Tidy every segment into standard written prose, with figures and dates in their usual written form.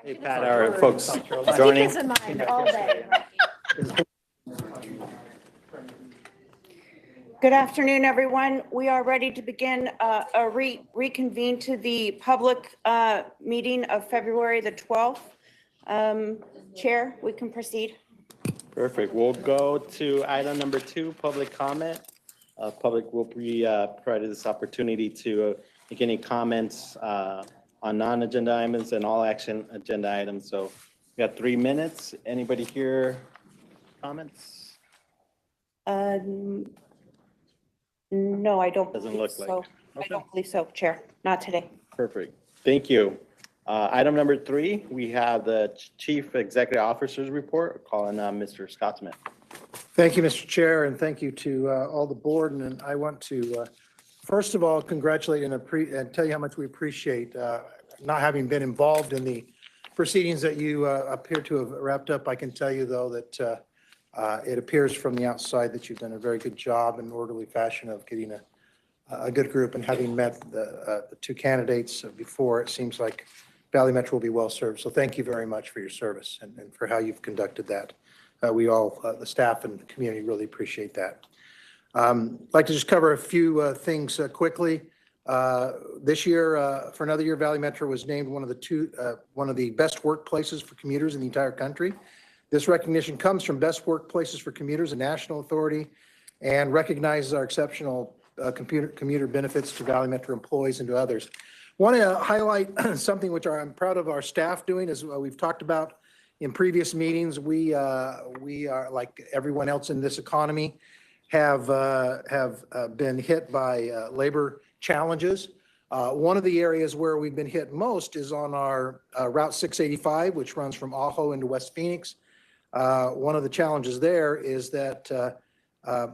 Hey, Pat, our folks joining. Keep this in mind all day. Good afternoon, everyone. We are ready to begin reconvene to the public meeting of February the 12th. Chair, we can proceed. Perfect. We'll go to item number 2, public comment. Public will be provided this opportunity to make any comments on non-agenda items and all action agenda items. So we got 3 minutes. Anybody here? Comments? No, I don't. Doesn't look like. So. Okay. I don't believe so, Chair. Not today. Perfect. Thank you. Item number 3, we have the Chief Executive Officer's report. Calling Mr. Scottsman. Thank you, Mr. Chair, and thank you to all the board. And I want to, first of all, congratulate and tell you how much we appreciate not having been involved in the proceedings that you appear to have wrapped up. I can tell you, though, that it appears from the outside that you've done a very good job in orderly fashion of getting a good group, and having met the 2 candidates before, it seems like Valley Metro will be well served. So thank you very much for your service and for how you've conducted that. We all, the staff and the community, really appreciate that. I'd like to just cover a few things quickly. This year, for another year, Valley Metro was named one of the best workplaces for commuters in the entire country. This recognition comes from Best Workplaces for Commuters, a national authority, and recognizes our exceptional commuter benefits to Valley Metro employees and to others. Want to highlight something which I'm proud of our staff doing, as we've talked about in previous meetings. We are, like everyone else in this economy, have been hit by labor challenges. One of the areas where we've been hit most is on our Route 685, which runs from Ajo into West Phoenix. One of the challenges there is that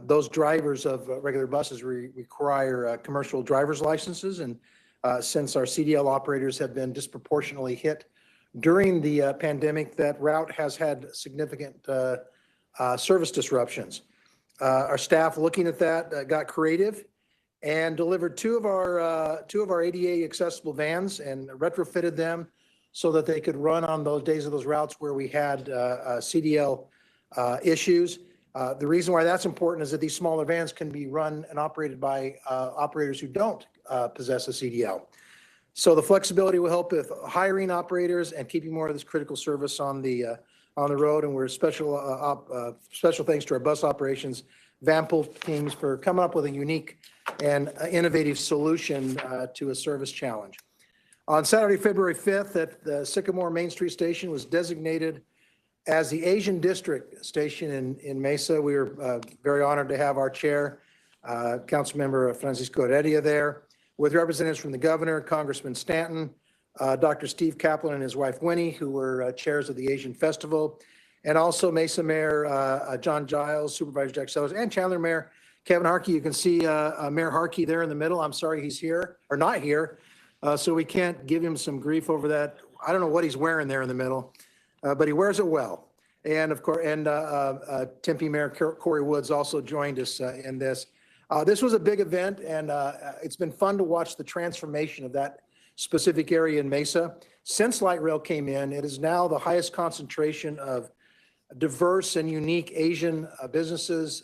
those drivers of regular buses require commercial driver's licenses, and since our CDL operators have been disproportionately hit during the pandemic, that route has had significant service disruptions. Our staff, looking at that, got creative and delivered two of our ADA accessible vans and retrofitted them so that they could run on those days of those routes where we had CDL issues. The reason why that's important is that these smaller vans can be run and operated by operators who don't possess a CDL. So the flexibility will help with hiring operators and keeping more of this critical service on the road. And we're special thanks to our bus operations van pool teams for coming up with a unique and innovative solution to a service challenge. On Saturday, February 5th, at the Sycamore Main Street Station was designated as the Asian District Station in Mesa. We were very honored to have our chair, Councilmember Francisco Heredia, there, with representatives from the governor, Congressman Stanton, Dr. Steve Kaplan and his wife Winnie, who were chairs of the Asian Festival, and also Mesa Mayor John Giles, Supervisor Jack Sellers, and Chandler Mayor Kevin Harkey. You can see Mayor Harkey there in the middle. I'm sorry he's here, or not here, so we can't give him some grief over that. I don't know what he's wearing there in the middle, but he wears it well. And of course, Tempe Mayor Corey Woods also joined us in this. This was a big event, and it's been fun to watch the transformation of that specific area in Mesa. Since light rail came in, it is now the highest concentration of diverse and unique Asian businesses,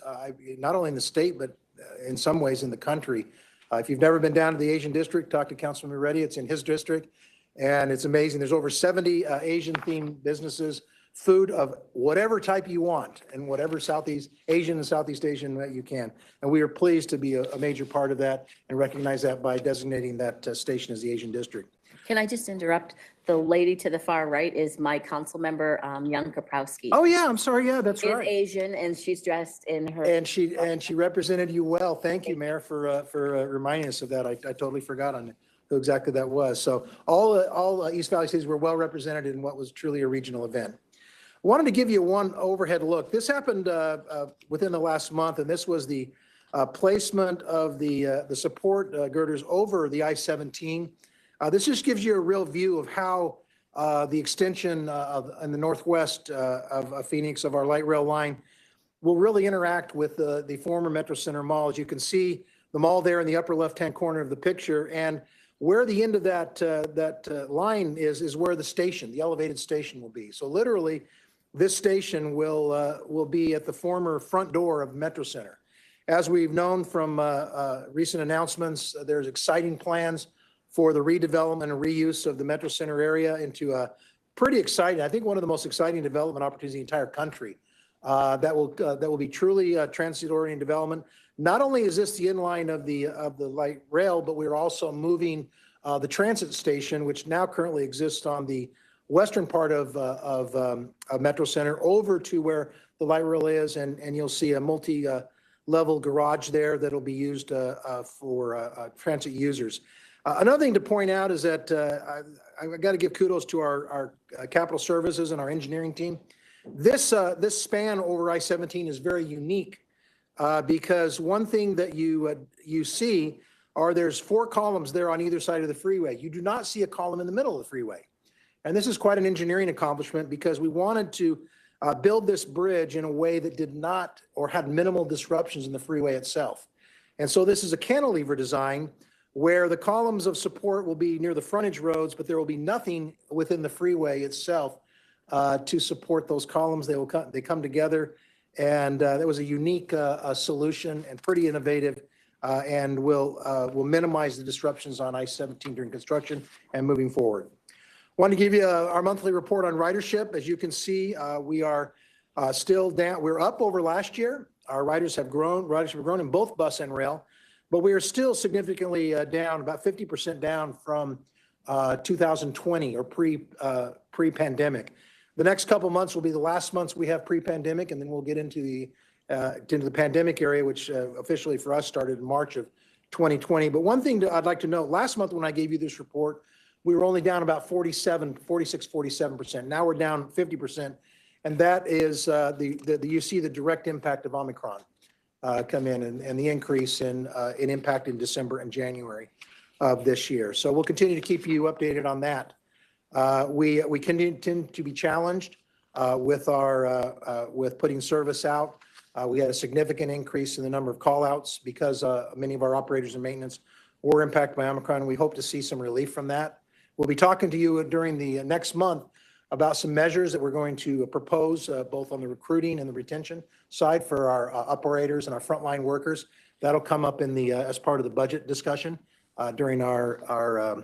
not only in the state, but in some ways in the country. If you've never been down to the Asian district, talk to Councilman Reddy. It's in his district, and it's amazing. There's over 70 Asian-themed businesses, food of whatever type you want, and whatever Southeast Asian and Southeast Asian that you can. And we are pleased to be a major part of that and recognize that by designating that station as the Asian district. Can I just interrupt? The lady to the far right is my council member, Young Kaprowski. Oh, yeah, I'm sorry. Yeah, that's She's right. Asian and she's dressed in her. And she represented you well. Thank you, Mayor, for reminding us of that. I totally forgot on who exactly that was. So all East Valley cities were well represented in what was truly a regional event. I wanted to give you one overhead look. This happened within the last month, and this was the placement of the support girders over the I-17. This just gives you a real view of how the extension in the northwest of Phoenix of our light rail line will really interact with the former Metro Center Mall. As you can see, the mall there in the upper left-hand corner of the picture, and where the end of that line is where the station, the elevated station, will be. So literally, this station will be at the former front door of Metro Center. As we've known from recent announcements, there's exciting plans for the redevelopment and reuse of the Metro Center area into a pretty exciting, I think one of the most exciting development opportunities in the entire country. That will be truly transit-oriented development. Not only is this the inline of the light rail, but we're also moving the transit station, which now currently exists on the western part of Metro Center, over to where the light rail is, and you'll see a multi-level garage there that'll be used for transit users. Another thing to point out is that I got to give kudos to our capital services and our engineering team. This span over I-17 is very unique because one thing that you see are there's 4 columns there on either side of the freeway. You do not see a column in the middle of the freeway. And this is quite an engineering accomplishment because we wanted to build this bridge in a way that did not or had minimal disruptions in the freeway itself. And so this is a cantilever design where the columns of support will be near the frontage roads, but there will be nothing within the freeway itself to support those columns. They come together, and that was a unique solution and pretty innovative, and will minimize the disruptions on I-17 during construction and moving forward. Want to give you our monthly report on ridership. As you can see, we are still down. We're up over last year. Our riders have grown. Ridership have grown in both bus and rail, but we are still significantly down, about 50% down from 2020 or pre-pandemic. The next couple months will be the last months we have pre-pandemic, and then we'll get into the pandemic area, which officially for us started in March of 2020. But one thing I'd like to note, last month when I gave you this report, we were only down about 47%. Now we're down 50%. And that is, you see the direct impact of Omicron come in and the increase in impact in December and January of this year. So we'll continue to keep you updated on that. We continue to be challenged with putting service out. We had a significant increase in the number of call outs because many of our operators and maintenance were impacted by Omicron. We hope to see some relief from that. We'll be talking to you during the next month about some measures that we're going to propose both on the recruiting and the retention side for our operators and our frontline workers. That'll come up in the as part of the budget discussion during our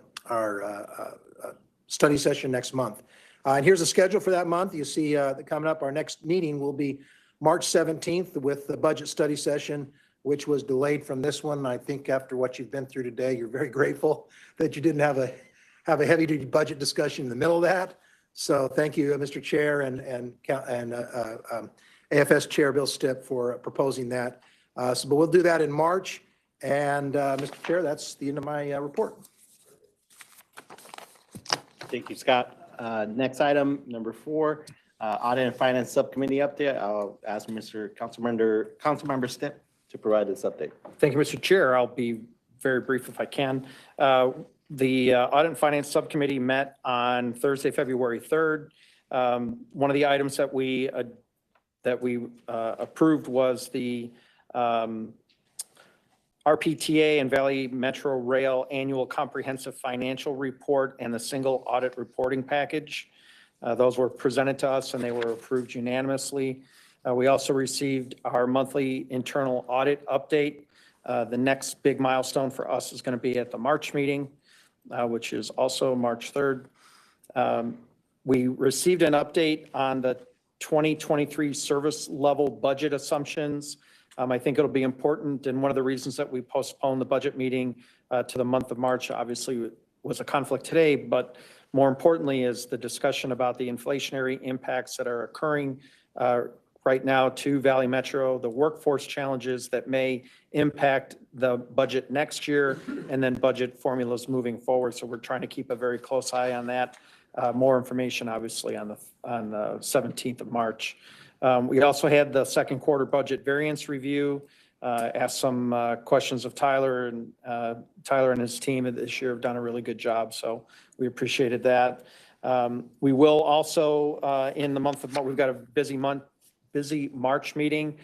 study session next month. And here's the schedule for that month. You see coming up, our next meeting will be March 17th with the budget study session, which was delayed from this one. I think after what you've been through today, you're very grateful that you didn't have a heavy duty budget discussion in the middle of that. So thank you, Mr. Chair and AFS Chair Bill Stipp for proposing that. But we'll do that in March. And Mr. Chair, that's the end of my report. Thank you, Scott. Next item, number 4, Audit and Finance Subcommittee update. I'll ask Councilmember Stipp to provide this update. Thank you, Mr. Chair. I'll be very brief if I can. The Audit and Finance Subcommittee met on Thursday, February 3rd. One of the items that we approved was the RPTA and Valley Metro Rail Annual Comprehensive Financial Report and the Single Audit Reporting Package. Those were presented to us and they were approved unanimously. We also received our monthly internal audit update. The next big milestone for us is going to be at the March meeting, which is also March 3rd. We received an update on the 2023 service level budget assumptions. I think it'll be important, and one of the reasons that we postponed the budget meeting to the month of March, obviously, was a conflict today, but more importantly is the discussion about the inflationary impacts that are occurring right now to Valley Metro, the workforce challenges that may impact the budget next year, and then budget formulas moving forward. So we're trying to keep a very close eye on that. More information, obviously, on the 17th of March. We also had the second quarter budget variance review, asked some questions of Tyler, and Tyler and his team this year have done a really good job, so we appreciated that. We will also, in the month of March, we've got a busy March meeting.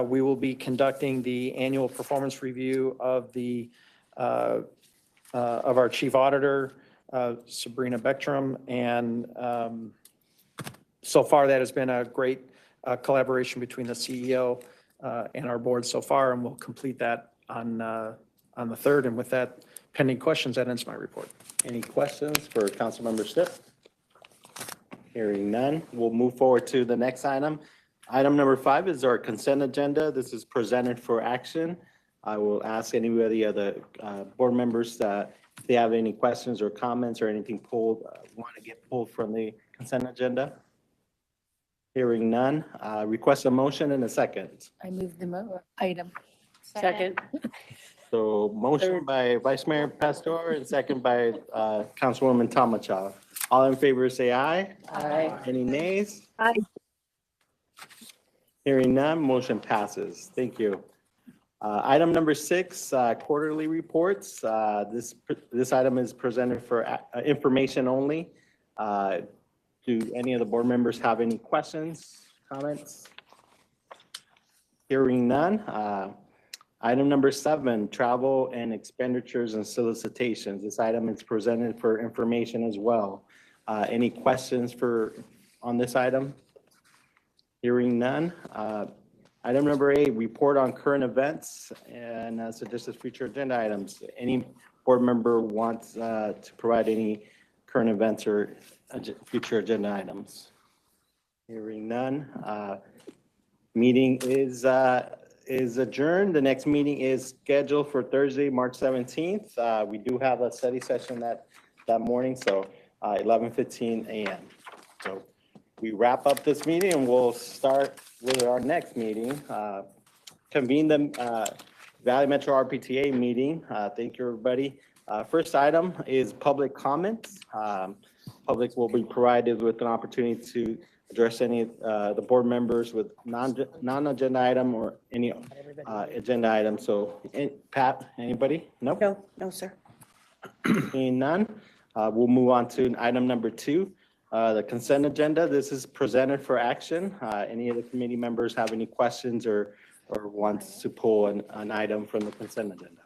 We will be conducting the annual performance review of our chief auditor, Sabrina Bechtram, and so far that has been a great collaboration between the CEO and our board so far, and we'll complete that on the 3rd. And with that, pending questions, that ends my report. Any questions for Councilmember Stipp? Hearing none, we'll move forward to the next item. Item number 5 is our consent agenda. This is presented for action. I will ask anybody of the board members if they have any questions or comments or anything want to get pulled from the consent agenda. Hearing none, request a motion and a second. I move the item. Second. So motion by Vice Mayor Pastor and second by Councilwoman Tamachow. All in favor say aye. Aye. Any nays? Aye. Hearing none, motion passes. Thank you. Item number 6, quarterly reports. This item is presented for information only. Do any of the board members have any questions, comments? Hearing none. Item number 7, travel and expenditures and solicitations. This item is presented for information as well. Any questions on this item? Hearing none. Item number 8, report on current events and suggested future agenda items. Any board member wants to provide any current events or future agenda items? Hearing none. Meeting is adjourned. The next meeting is scheduled for Thursday, March 17th. We do have a study session that morning, so 11:15 a.m. So we wrap up this meeting and we'll start with our next meeting. Convene the Valley Metro RPTA meeting. Thank you, everybody. First item is public comments. Public will be provided with an opportunity to address any of the board members with non-agenda item or any agenda item. So, Pat, anybody? Nope. No, sir. Seeing none, we'll move on to item number 2, the consent agenda. This is presented for action. Any of the committee members have any questions or wants to pull an item from the consent agenda?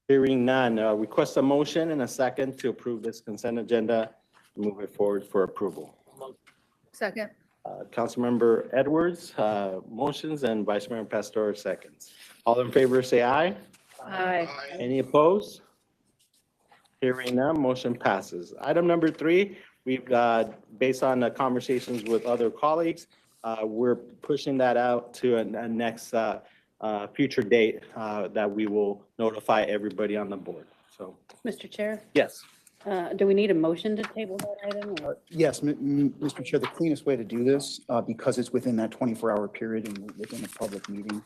Hearing none, request a motion and a second to approve this consent agenda and move it forward for approval. Second. Councilmember Edwards, motions, and Vice Mayor Pastor seconds. All in favor say aye. Aye. Any opposed? Hearing none, motion passes. Item number 3, we've based on the conversations with other colleagues, we're pushing that out to a next future date that we will notify everybody on the board. So, Mr. Chair, yes. do we need a motion to table that item? Or? Yes, Mr. Chair, the cleanest way to do this, because it's within that 24-hour period and within a public meeting,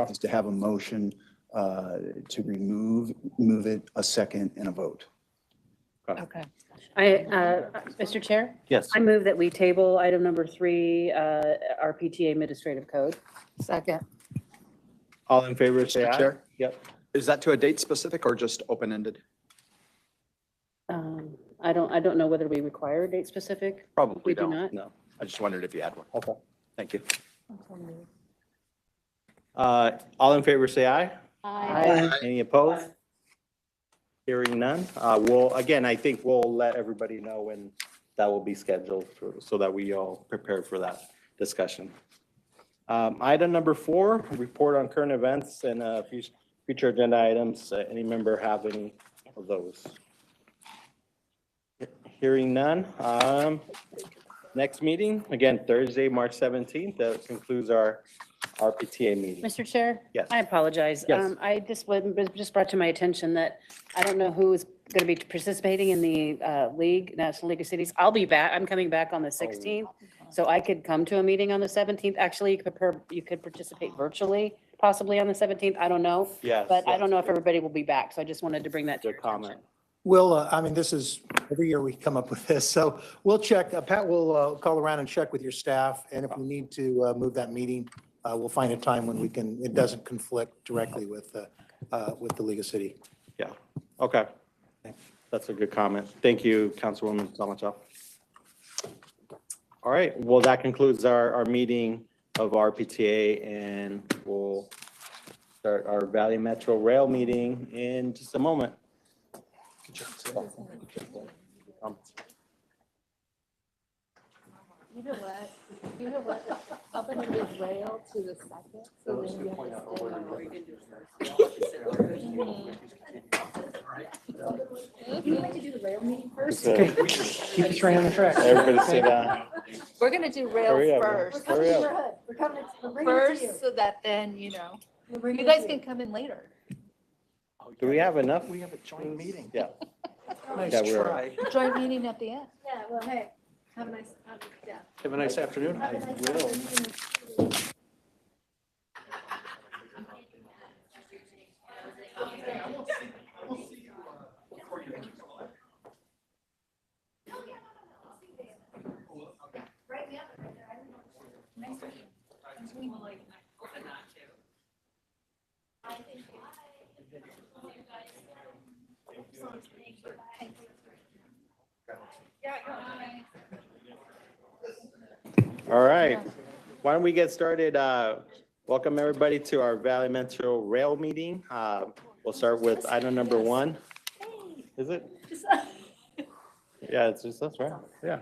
is to have a motion to move it, a second, and a vote. Okay. Mr. Chair? Yes. I move that we table item number 3, RPTA Administrative Code. Second. All in favor say Mr. aye. Chair? Yep. Is that to a date specific or just open-ended? I don't know whether we require a date specific. Probably We do don't. not. No. I just wondered if you had one. Okay. Thank you. All in favor say aye. Any opposed? Hearing none. Again, I think we'll let everybody know when that will be scheduled so that we all prepare for that discussion. Item number 4, report on current events and future agenda items. Any member have any of those? Hearing none. Next meeting, again, Thursday, March 17th. That concludes our RPTA meeting. Mr. Chair? Yes. I apologize. Yes. I was just brought to my attention that I don't know who is going to be participating in the National League of Cities. I'll be back. I'm coming back on the 16th. So I could come to a meeting on the 17th. Actually, you could participate virtually, possibly on the 17th. I don't know. Yes. But I yes. don't know if everybody will be back. So I just wanted to bring that to your Good comment. attention. I mean, this is, every year we come up with this, so we'll check. Pat will call around and check with your staff, and if we need to move that meeting, we'll find a time when it doesn't conflict directly with the League of City. Yeah, okay. That's a good comment. Thank you, Councilwoman Salmachoff. All right, well, that concludes our meeting of RPTA, and we'll start our Valley Metro Rail meeting in just a moment. You know what? You know what? I'm gonna move rail to the second, so then you have to Keep us right on the track. Everybody sit down. We're gonna do Hurry rail up, first. hurry up. First, so that then, you guys can come in later. Do we have enough? We have a joint meeting. Yeah. Nice Yeah, we're- try. Joint meeting at the end. Yeah, well, hey, have a nice, yeah. Have a nice afternoon. Have a nice afternoon. All right, why don't we get started? Welcome everybody to our Valley Metro Rail meeting. We'll start with item number 1. Is it? Yeah, it's just us, right? Yeah.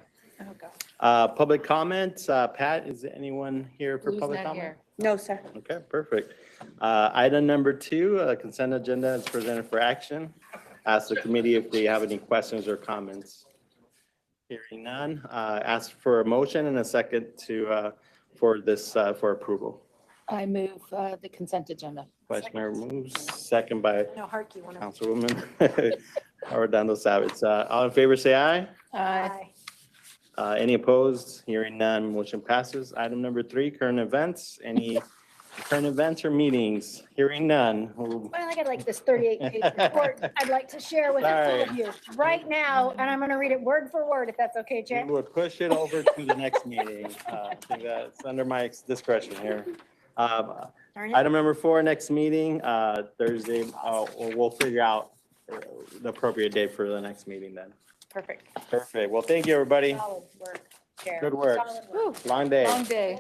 Public comments. Pat, is anyone here for public comment? No, sir. Okay, perfect. Item number 2, consent agenda is presented for action. Ask the committee if they have any questions or comments. Hearing none, ask for a motion and a second for this, for approval. I move the consent agenda. Vice Mayor moves, second by No, Hark, you want to? Councilwoman Rodando Savage. All in favor, say aye. Aye. Any opposed? Hearing none, motion passes. Item number 3, current events. Any current events or meetings? Hearing none. Well, I got like this 38-page report I'd like to share with all of you right now, and I'm going to read it word for word, if that's okay, We Chair. would push it over to the next meeting. I think that's under my discretion here. Darn it. Item number 4, next meeting, Thursday. We'll figure out the appropriate date for the next meeting then. Perfect. Perfect. Well, thank you, everybody. Solid work, Chair. Good work. Solid work. Long day. Long day.